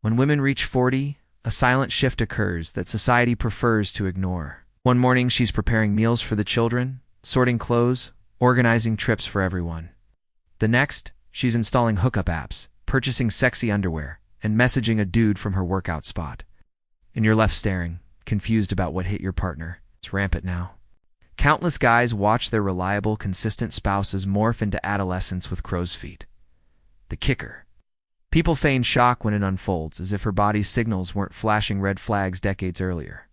When women reach 40, a silent shift occurs that society prefers to ignore. One morning, she's preparing meals for the children, sorting clothes, organizing trips for everyone. The next, she's installing hookup apps, purchasing sexy underwear, and messaging a dude from her workout spot. And you're left staring, confused about what hit your partner. It's rampant now. Countless guys watch their reliable, consistent spouses morph into adolescents with crow's feet. The kicker. People feign shock when it unfolds, as if her body's signals weren't flashing red flags decades earlier.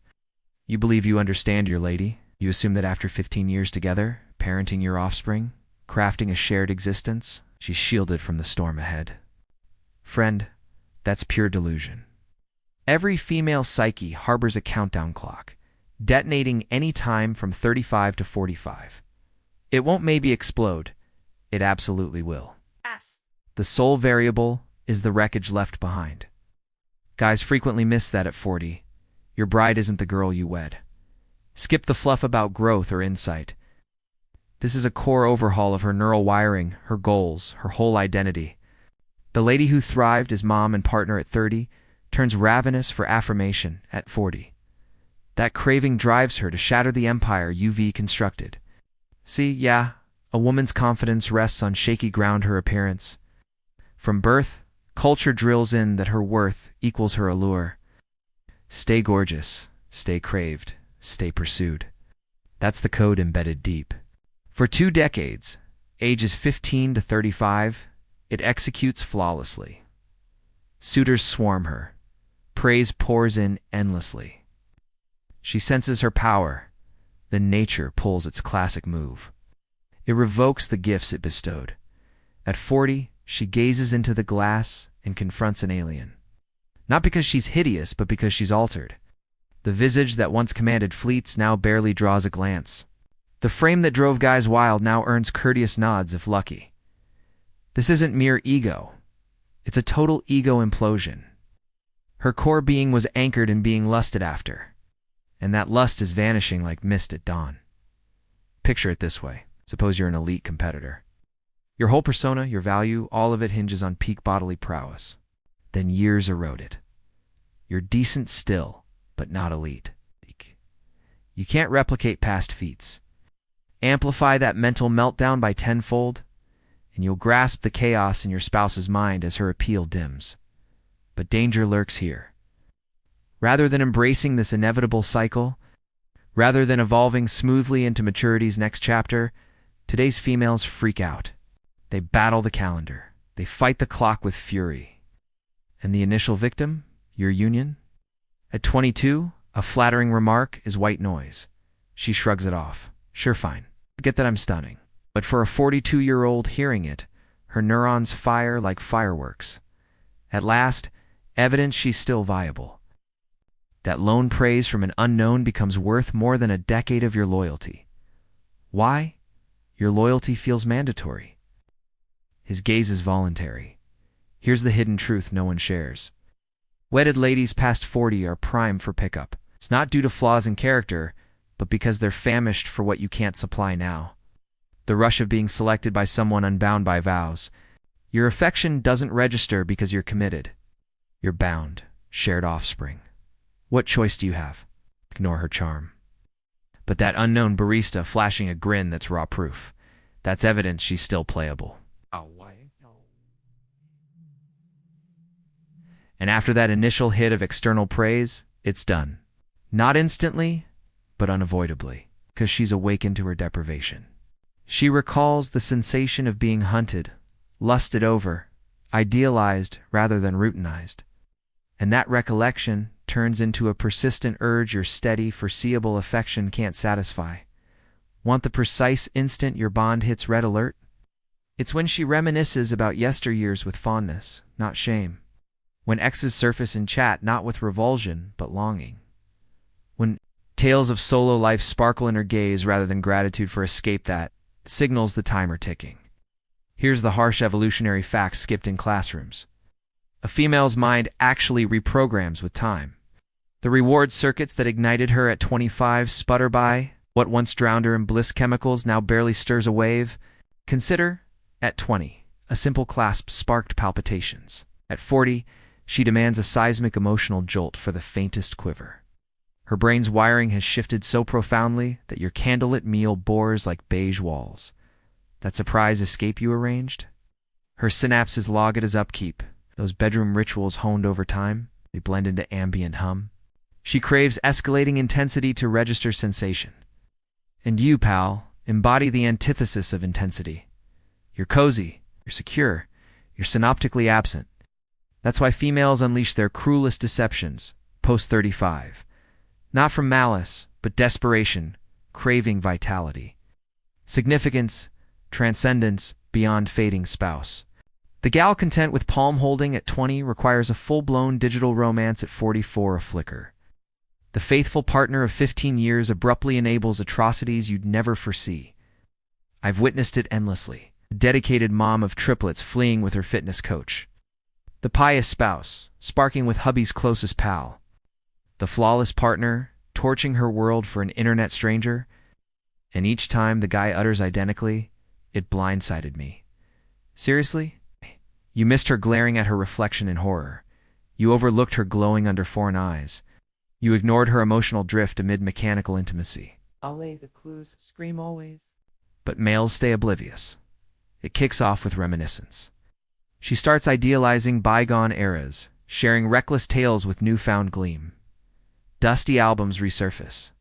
You believe you understand your lady. You assume that after 15 years together, parenting your offspring, crafting a shared existence, she's shielded from the storm ahead. Friend, that's pure delusion. Every female psyche harbors a countdown clock, detonating any time from 35 to 45. It won't maybe explode. It absolutely will. Yes. The sole variable is the wreckage left behind. Guys frequently miss that at 40. Your bride isn't the girl you wed. Skip the fluff about growth or insight. This is a core overhaul of her neural wiring, her goals, her whole identity. The lady who thrived as mom and partner at 30 turns ravenous for affirmation at 40. That craving drives her to shatter the empire you've constructed. See, yeah, a woman's confidence rests on shaky ground her appearance. From birth, culture drills in that her worth equals her allure. Stay gorgeous, stay craved, stay pursued. That's the code embedded deep. For 2 decades, ages 15 to 35, it executes flawlessly. Suitors swarm her. Praise pours in endlessly. She senses her power. Then nature pulls its classic move. It revokes the gifts it bestowed. At 40, she gazes into the glass and confronts an alien. Not because she's hideous, but because she's altered. The visage that once commanded fleets now barely draws a glance. The frame that drove guys wild now earns courteous nods if lucky. This isn't mere ego. It's a total ego implosion. Her core being was anchored in being lusted after, and that lust is vanishing like mist at dawn. Picture it this way. Suppose you're an elite competitor. Your whole persona, your value, all of it hinges on peak bodily prowess. Then years erode it. You're decent still, but not elite. You can't replicate past feats. Amplify that mental meltdown by tenfold, and you'll grasp the chaos in your spouse's mind as her appeal dims. But danger lurks here. Rather than embracing this inevitable cycle, rather than evolving smoothly into maturity's next chapter, today's females freak out. They battle the calendar. They fight the clock with fury. And the initial victim, your union? At 22, a flattering remark is white noise. She shrugs it off. Sure, fine. Forget that I'm stunning. But for a 42-year-old hearing it, her neurons fire like fireworks. At last, evidence she's still viable. That lone praise from an unknown becomes worth more than a decade of your loyalty. Why? Your loyalty feels mandatory. His gaze is voluntary. Here's the hidden truth no one shares. Wedded ladies past 40 are prime for pickup. It's not due to flaws in character, but because they're famished for what you can't supply now. The rush of being selected by someone unbound by vows. Your affection doesn't register because you're committed. You're bound, shared offspring. What choice do you have? Ignore her charm. But that unknown barista flashing a grin that's raw proof. That's evidence she's still playable. And after that initial hit of external praise, it's done. Not instantly, but unavoidably, because she's awakened to her deprivation. She recalls the sensation of being hunted, lusted over, idealized rather than routinized. And that recollection turns into a persistent urge your steady, foreseeable affection can't satisfy. Want the precise instant your bond hits red alert? It's when she reminisces about yesteryears with fondness, not shame. When exes surface in chat not with revulsion, but longing. When tales of solo life sparkle in her gaze rather than gratitude for escape that signals the timer ticking. Here's the harsh evolutionary fact skipped in classrooms. A female's mind actually reprograms with time. The reward circuits that ignited her at 25 sputter by. What once drowned her in bliss chemicals now barely stirs a wave. Consider, at 20, a simple clasp sparked palpitations. At 40, She demands a seismic emotional jolt for the faintest quiver. Her brain's wiring has shifted so profoundly that your candlelit meal bores like beige walls. That surprise escape you arranged? Her synapses log it as upkeep. Those bedroom rituals honed over time, they blend into ambient hum. She craves escalating intensity to register sensation. And you, pal, embody the antithesis of intensity. You're cozy, you're secure, you're synoptically absent. That's why females unleash their cruelest deceptions, post-35. Not from malice, but desperation, craving vitality. Significance, transcendence, beyond fading spouse. The gal content with palm-holding at 20 requires a full-blown digital romance at 44 a flicker. The faithful partner of 15 years abruptly enables atrocities you'd never foresee. I've witnessed it endlessly. The dedicated mom of triplets fleeing with her fitness coach. The pious spouse, sparking with hubby's closest pal. The flawless partner, torching her world for an internet stranger. And each time the guy utters identically, it blindsided me. Seriously? You missed her glaring at her reflection in horror. You overlooked her glowing under foreign eyes. You ignored her emotional drift amid mechanical intimacy. I'll lay the clues, scream always. But males stay oblivious. It kicks off with reminiscence. She starts idealizing bygone eras, sharing reckless tales with newfound gleam. Dusty albums resurface.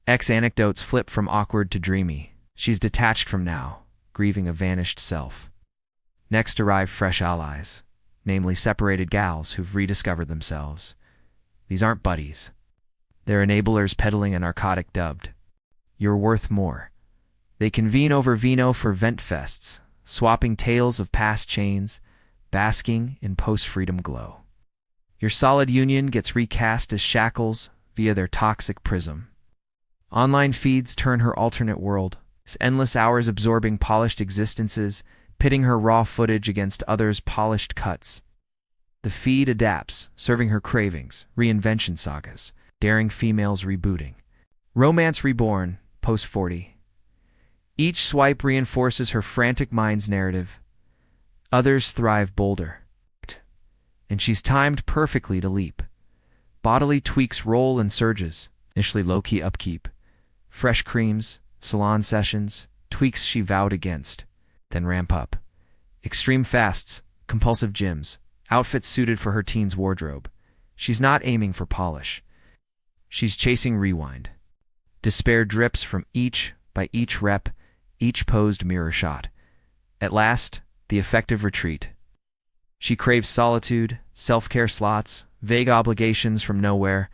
Ex-anecdotes flip from awkward to dreamy. She's detached from now, grieving a vanished self. Next arrive fresh allies, namely separated gals who've rediscovered themselves. These aren't buddies. They're enablers peddling a narcotic dubbed "You're worth more." They convene over vino for vent fests, swapping tales of past chains, basking in post-freedom glow. Your solid union gets recast as shackles via their toxic prism. Online feeds turn her alternate world, endless hours absorbing polished existences, pitting her raw footage against others' polished cuts. The feed adapts, serving her cravings, reinvention sagas, daring females rebooting. Romance reborn, post-40. Each swipe reinforces her frantic mind's narrative. Others thrive bolder. And she's timed perfectly to leap. Bodily tweaks roll and surges, initially low-key upkeep. Fresh creams, salon sessions, tweaks she vowed against, then ramp up. Extreme fasts, compulsive gyms, outfits suited for her teen's wardrobe. She's not aiming for polish. She's chasing rewind. Despair drips from each by each rep, each posed mirror shot. At last, the effective retreat. She craves solitude, self-care slots, vague obligations from nowhere.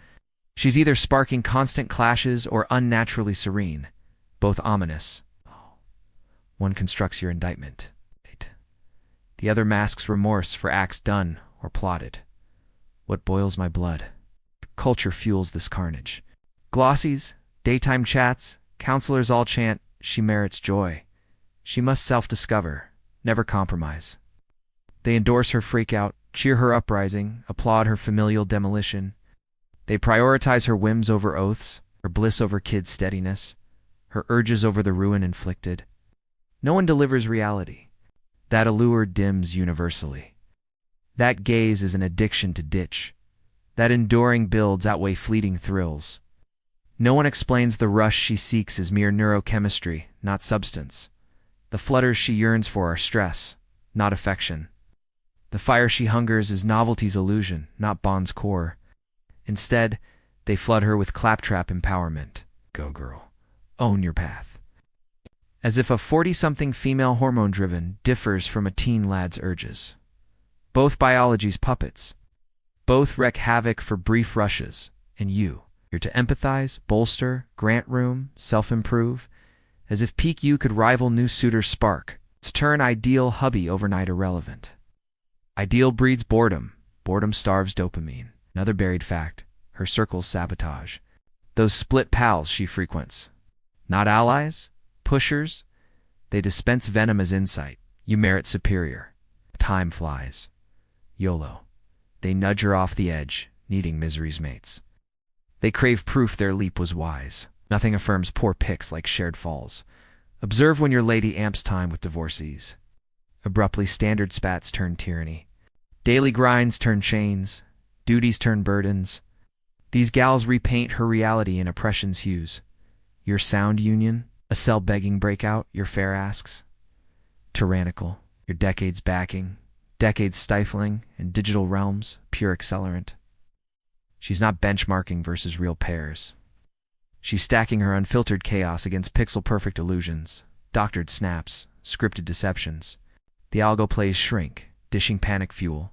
She's either sparking constant clashes or unnaturally serene, both ominous. One constructs your indictment. The other masks remorse for acts done or plotted. What boils my blood? Culture fuels this carnage. Glossies, daytime chats, counselors all chant, she merits joy. She must self-discover, never compromise. They endorse her freakout, cheer her uprising, applaud her familial demolition. They prioritize her whims over oaths, her bliss over kids' steadiness, her urges over the ruin inflicted. No one delivers reality. That allure dims universally. That gaze is an addiction to ditch. That enduring builds outweigh fleeting thrills. No one explains the rush she seeks as mere neurochemistry, not substance. The flutters she yearns for are stress, not affection. The fire she hungers is novelty's illusion, not bond's core. Instead, they flood her with claptrap empowerment. Go girl. Own your path. As if a 40-something female hormone-driven differs from a teen lad's urges. Both biology's puppets. Both wreak havoc for brief rushes, and you're to empathize, bolster, grant room, self-improve, as if peak you could rival new suitor's spark. Turn ideal hubby overnight irrelevant. Ideal breeds boredom. Boredom starves dopamine. Another buried fact, her circle's sabotage. Those split pals she frequents. Not allies? Pushers? They dispense venom as insight. You merit superior. Time flies. YOLO. They nudge her off the edge, needing misery's mates. They crave proof their leap was wise. Nothing affirms poor picks like shared falls. Observe when your lady amps time with divorcees. Abruptly standard spats turn tyranny. Daily grinds turn chains, duties turn burdens. These gals repaint her reality in oppression's hues. Your sound union, a cell-begging breakout, your fare asks. Tyrannical, your decades backing, decades stifling, and digital realms, pure accelerant. She's not benchmarking versus real pairs. She's stacking her unfiltered chaos against pixel-perfect illusions, doctored snaps, scripted deceptions. The algo plays shrink, dishing panic fuel.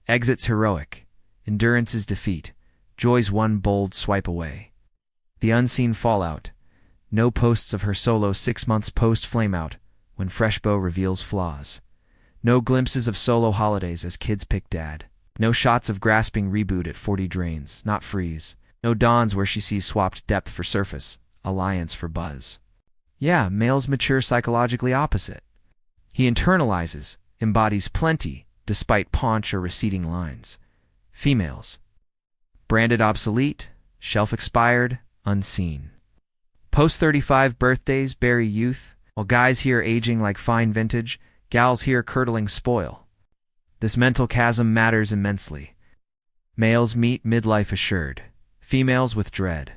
Exits heroic, endurance is defeat, joy's one bold swipe away. The unseen fallout, no posts of her solo 6 months post-flameout when Freshbow reveals flaws. No glimpses of solo holidays as kids pick dad. No shots of grasping reboot at 40 drains, not freeze. No dawns where she sees swapped depth for surface, alliance for buzz. Yeah, males mature psychologically opposite. He internalizes, embodies plenty, despite paunch or receding lines. Females. Branded obsolete, shelf expired, unseen. Post-35 birthdays bury youth, while guys here aging like fine vintage, gals here curdling spoil. This mental chasm matters immensely. Males meet midlife assured, females with dread.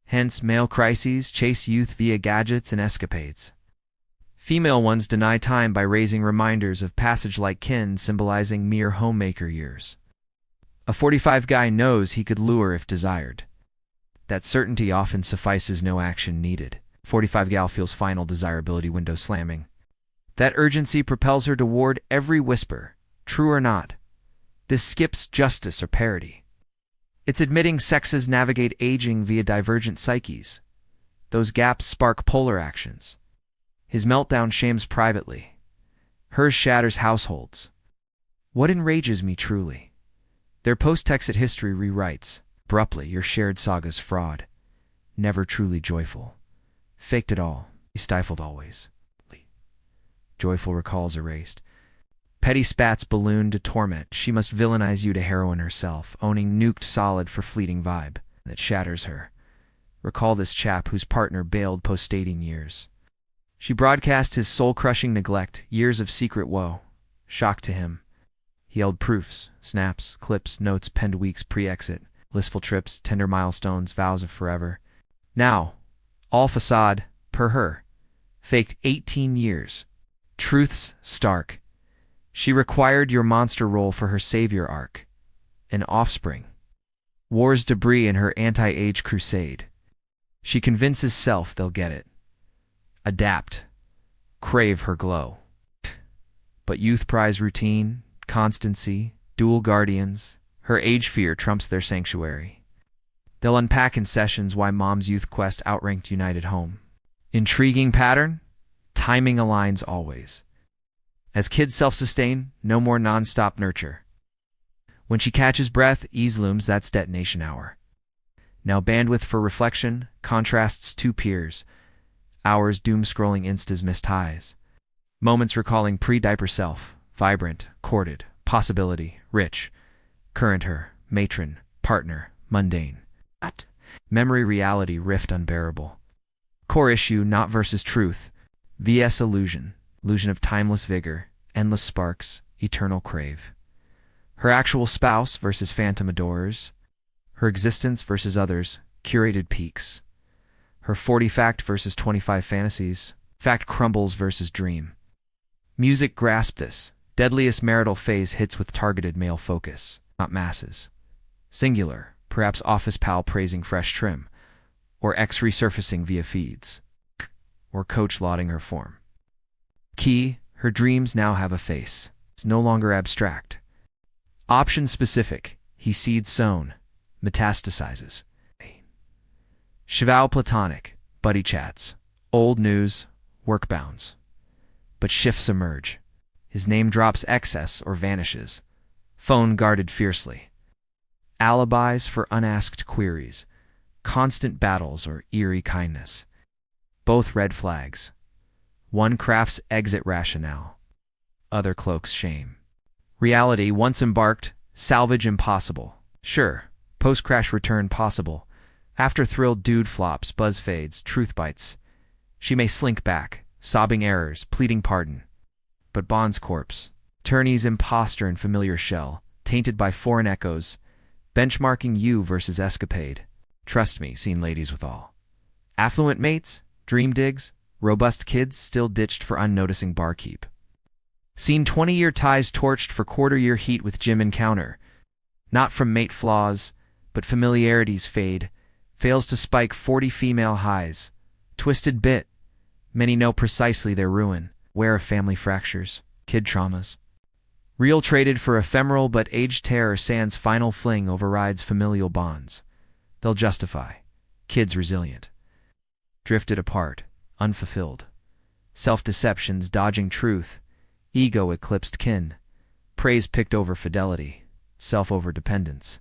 Hence, male crises chase youth via gadgets and escapades. Female ones deny time by raising reminders of passage like kin symbolizing mere homemaker years. A 45 guy knows he could lure if desired. That certainty often suffices, no action needed. 45 gal feels final desirability window slamming. That urgency propels her toward every whisper, true or not. This skips justice or parody. It's admitting sexes navigate aging via divergent psyches. Those gaps spark polar actions. His meltdown shames privately. Hers shatters households. What enrages me truly? Their post-exit history rewrites. Abruptly, your shared saga's fraud. Never truly joyful. Faked it all. Stifled always. Joyful recalls erased. Petty spats ballooned to torment. She must villainize you to heroine herself, owning nuked solid for fleeting vibe that shatters her. Recall this chap whose partner bailed post-dating years. She broadcast his soul-crushing neglect, years of secret woe. Shock to him. He held proofs, snaps, clips, notes penned weeks pre-exit, blissful trips, tender milestones, vows of forever. Now, all facade, per her. Faked 18 years. Truths stark. She required your monster role for her savior arc. An offspring. War's debris in her anti-age crusade. She convinces self they'll get it. Adapt. Crave her glow. But youth prize routine, constancy, dual guardians. Her age fear trumps their sanctuary. They'll unpack in sessions why mom's youth quest outranked United Home. Intriguing pattern? Timing aligns always. As kids self-sustain, no more non-stop nurture. When she catches breath, ease looms, that's detonation hour. Now bandwidth for reflection, contrasts two peers. Hours doom-scrolling instas missed highs. Moments recalling pre-diaper self, vibrant, courted, possibility, rich. Current her, matron, partner, mundane. Memory reality rift unbearable. Core issue not versus truth. vs illusion. Illusion of timeless vigor, endless sparks, eternal crave. Her actual spouse versus phantom adorers. Her existence versus others, curated peaks. Her 40 fact versus 25 fantasies. Fact crumbles versus dream. Music grasp this. Deadliest marital phase hits with targeted male focus, not masses. Singular, perhaps office pal praising fresh trim. Or ex resurfacing via feeds. Or coach lauding her form. Key, her dreams now have a face. It's no longer abstract. Option specific, he seeds sown, metastasizes. Cheval platonic, buddy chats, old news, work bounds. But shifts emerge. His name drops excess or vanishes. Phone guarded fiercely. Alibis for unasked queries. Constant battles or eerie kindness. Both red flags. One crafts exit rationale. Other cloaks shame. Reality once embarked, salvage impossible. Sure, post-crash return possible. After thrilled dude flops, buzz fades, truth bites. She may slink back, sobbing errors, pleading pardon. But Bond's corpse, Turney's imposter and familiar shell, tainted by foreign echoes, benchmarking you versus escapade. Trust me, seen ladies with all. Affluent mates, dream digs, robust kids still ditched for unnoticing barkeep. Seen 20-year ties torched for quarter-year heat with gym encounter. Not from mate flaws, but familiarity's fade. Fails to spike 40 female highs. Twisted bit. Many know precisely their ruin. Aware of family fractures, kid traumas. Real traded for ephemeral but aged terror sans final fling overrides familial bonds. They'll justify. Kids resilient. Drifted apart, unfulfilled. Self-deceptions dodging truth. Ego eclipsed kin. Praise picked over fidelity. Self over dependence.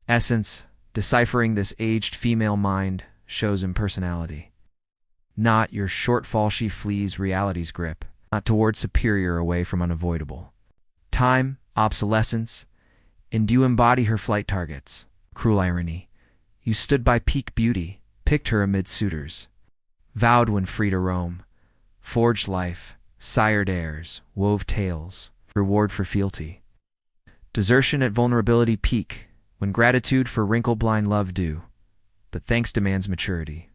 Essence, deciphering this aged female mind, shows impersonality. Not your shortfall she flees reality's grip, not toward superior away from unavoidable. Time, obsolescence, and you embody her flight targets. Cruel irony. You stood by peak beauty, picked her amid suitors. Vowed when free to roam. Forged life, sired heirs, wove tales, reward for fealty. Desertion at vulnerability peak, when gratitude for wrinkle-blind love due. But thanks demands maturity.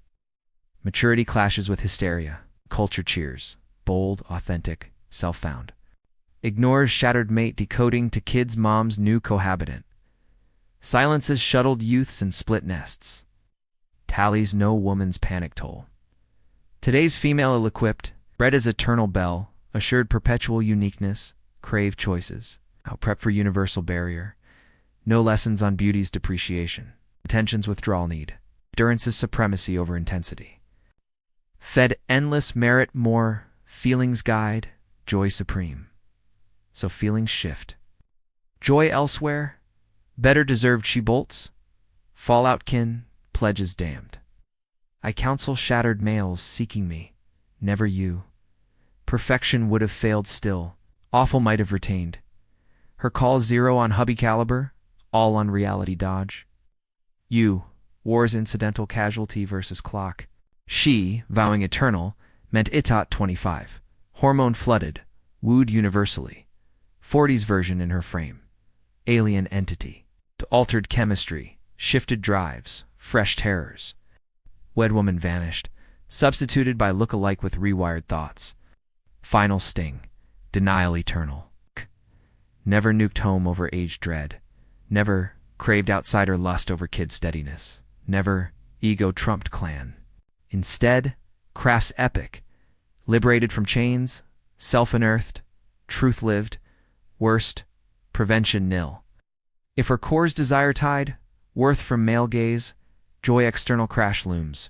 Maturity clashes with hysteria. Culture cheers. Bold, authentic, self-found. Ignores shattered mate decoding to kids' mom's new cohabitant. Silences shuttled youths and split nests. Tallies no woman's panic toll. Today's female ill-equipped, bred as eternal belle, assured perpetual uniqueness, crave choices. How prep for universal barrier. No lessons on beauty's depreciation. Attention's withdrawal need. Endurance's supremacy over intensity. Fed endless merit more, feelings guide, joy supreme. So feelings shift. Joy elsewhere, better deserved she bolts. Fallout kin, pledges damned. I counsel shattered males seeking me, never you. Perfection would have failed still, awful might have retained. Her call zero on hubby caliber, all on reality dodge. You, war's incidental casualty versus clock. She, vowing eternal, meant itot 25. Hormone flooded, wooed universally. 40s version in her frame. Alien entity. To altered chemistry, shifted drives, fresh terrors. Wed woman vanished, substituted by look-alike with rewired thoughts. Final sting. Denial eternal. Never nuked home over age dread. Never craved outsider lust over kid steadiness. Never ego-trumped clan. Instead, craft's epic. Liberated from chains, self-unearthed, truth lived, worst, prevention nil. If her core's desire tied, worth from male gaze, joy external crash looms.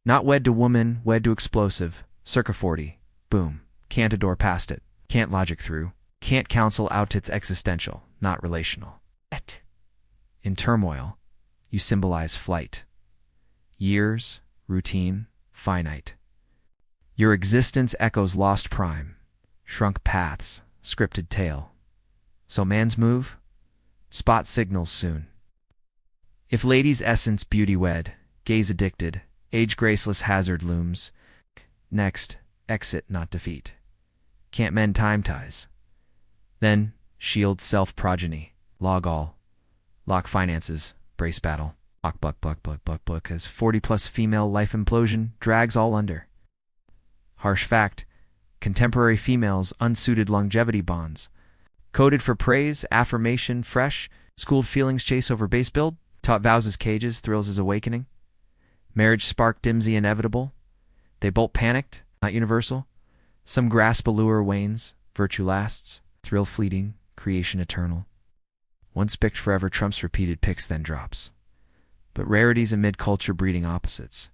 Not wed to woman, wed to explosive, circa 40, boom, can't adore past it, can't logic through, can't counsel out its existential, not relational. In turmoil, you symbolize flight. Years, routine, finite. Your existence echoes lost prime, shrunk paths, scripted tale. So man's move? Spot signals soon. If lady's essence beauty wed, gaze addicted, age graceless hazard looms. Next, exit not defeat. Can't mend time ties. Then, shield self-progeny, log all. Lock finances, brace battle. Buck as 40-plus female life implosion drags all under. Harsh fact, contemporary females unsuited longevity bonds. Coded for praise, affirmation, fresh, schooled feelings chase over base build, taught vows as cages, thrills as awakening. Marriage spark dims the inevitable. They bolt panicked, not universal. Some grasp allure wanes, virtue lasts, thrill fleeting, creation eternal. Once picked forever trumps repeated picks then drops. But rarities amid culture breeding opposites.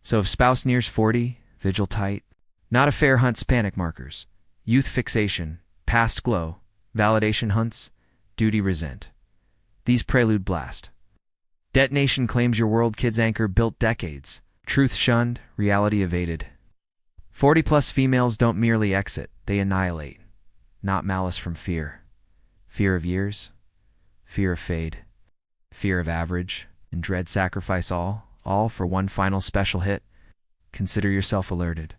So if spouse nears 40, vigil tight, not a fair hunt's panic markers. Youth fixation, past glow, validation hunts, duty resent. These prelude blast. Detonation claims your world kid's anchor built decades. Truth shunned, reality evaded. 40-plus females don't merely exit, they annihilate. Not malice from fear. Fear of years, fear of fade, fear of average, and dread sacrifice all for one final special hit. Consider yourself alerted.